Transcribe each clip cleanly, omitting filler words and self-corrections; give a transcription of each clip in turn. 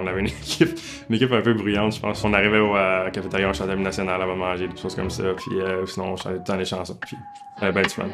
On avait une équipe un peu bruyante, je pense. On arrivait au cafétéria, on chantait national avant de manger, des choses comme ça. Puis sinon, on chantait tout le temps les chansons. Puis on avait bien du fun.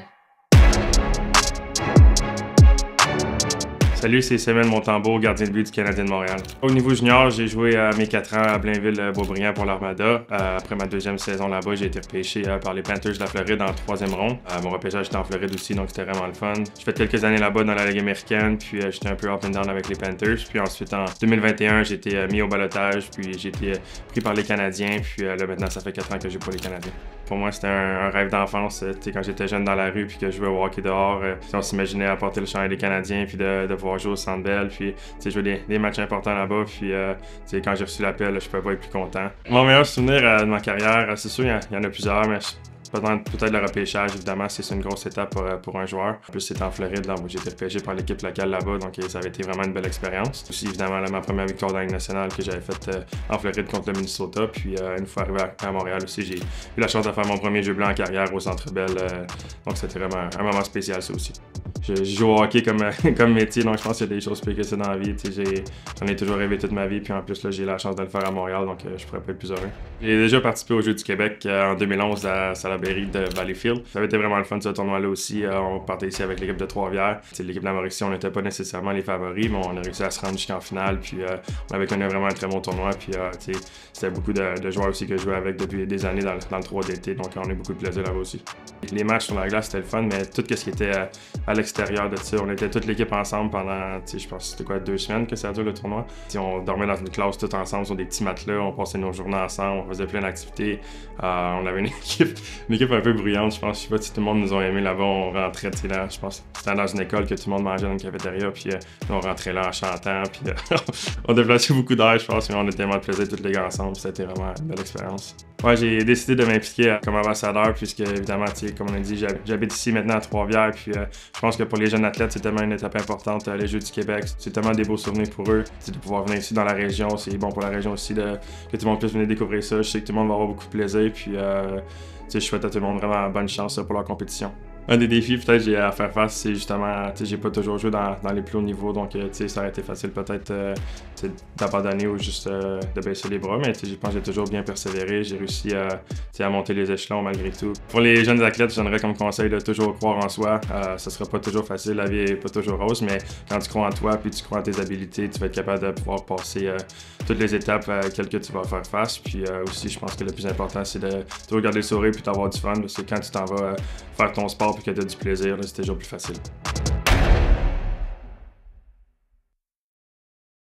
Salut, c'est Samuel Montembeault, gardien de but du Canadien de Montréal. Au niveau junior, j'ai joué à mes 4 ans à Blainville-Boisbriand pour l'Armada. Après ma deuxième saison là-bas, j'ai été repêché par les Panthers de la Floride en 3e ronde. Mon repêchage était en Floride aussi, donc c'était vraiment le fun. J'ai fait quelques années là-bas dans la Ligue américaine, puis j'étais un peu up and down avec les Panthers. Puis ensuite, en 2021, j'ai été mis au balotage, puis j'ai été pris par les Canadiens. Puis là, maintenant, ça fait 4 ans que je joue pour les Canadiens. Pour moi, c'était un rêve d'enfance. Quand j'étais jeune dans la rue, puis que je jouais au hockey dehors, on s'imaginait apporter le chandail des Canadiens, puis de pouvoir jouer au Centre Bell, puis jouer des matchs importants là-bas. Puis quand j'ai reçu l'appel, je peux pas être plus content. Mon meilleur souvenir de ma carrière, c'est sûr, il y en a plusieurs, mais peut-être le repêchage, évidemment, c'est une grosse étape pour un joueur. En plus, c'était en Floride, là, où j'ai été repêché par l'équipe locale là-bas, donc ça avait été vraiment une belle expérience. Aussi, évidemment, ma première victoire dans la Ligue nationale que j'avais faite en Floride contre le Minnesota. Puis une fois arrivé à Montréal aussi, j'ai eu la chance de faire mon premier jeu blanc en carrière au Centre Bell. Donc c'était vraiment un moment spécial, ça aussi. Je joue au hockey comme métier, donc je pense qu'il y a des choses plus que ça dans la vie. J'en ai toujours rêvé toute ma vie, puis en plus, là, j'ai la chance de le faire à Montréal, donc je pourrais pas être plus heureux. J'ai déjà participé aux Jeux du Québec en 2011 à Salaberry de Valleyfield. Ça avait été vraiment le fun, ce tournoi-là aussi. On partait ici avec l'équipe de Trois-Rivières. L'équipe de la Mauricie, on n'était pas nécessairement les favoris, mais on a réussi à se rendre jusqu'en finale, puis on avait connu vraiment un très bon tournoi, puis c'était beaucoup de joueurs aussi que je jouais avec depuis des années dans le 3 d'été, donc on a eu beaucoup de plaisir là-bas aussi. Les matchs sur la glace, c'était le fun, mais tout ce qui était à l'extérieur de ça, on était toute l'équipe ensemble pendant, je pense que c'était quoi, 2 semaines que ça a duré le tournoi. On dormait dans une classe tout ensemble sur des petits matelas, on passait nos journées ensemble, on faisait plein d'activités. On avait une équipe un peu bruyante, je pense. Je sais pas si tout le monde nous a aimé là-bas, on rentrait, là, je pense que c'était dans une école que tout le monde mangeait dans une cafétéria, puis on rentrait là en chantant, puis on déplaçait beaucoup d'air, je pense, mais on a tellement de plaisir tous les gars ensemble, c'était vraiment une belle expérience. Ouais, j'ai décidé de m'impliquer comme ambassadeur, puisque évidemment, comme on a dit, j'habite ici maintenant à Trois-Rivières, puis je pense que pour les jeunes athlètes, c'est tellement une étape importante, les Jeux du Québec, c'est tellement des beaux souvenirs pour eux, de pouvoir venir ici dans la région, c'est bon pour la région aussi que tout le monde puisse venir découvrir ça, je sais que tout le monde va avoir beaucoup de plaisir, puis je souhaite à tout le monde vraiment bonne chance pour leur compétition. Un des défis peut-être j'ai à faire face, c'est justement, j'ai pas toujours joué dans les plus hauts niveaux, donc ça aurait été facile peut-être d'abandonner ou juste de baisser les bras, mais je pense que j'ai toujours bien persévéré, j'ai réussi à monter les échelons malgré tout. Pour les jeunes athlètes, je donnerais comme conseil de toujours croire en soi. Ça sera pas toujours facile, la vie est pas toujours rose, mais quand tu crois en toi puis tu crois en tes habilités, tu vas être capable de pouvoir passer toutes les étapes auxquelles que tu vas faire face. Puis aussi, je pense que le plus important, c'est de toujours garder le sourire puis d'avoir du fun, parce que quand tu t'en vas faire ton sport puis que tu as du plaisir, c'est toujours plus facile.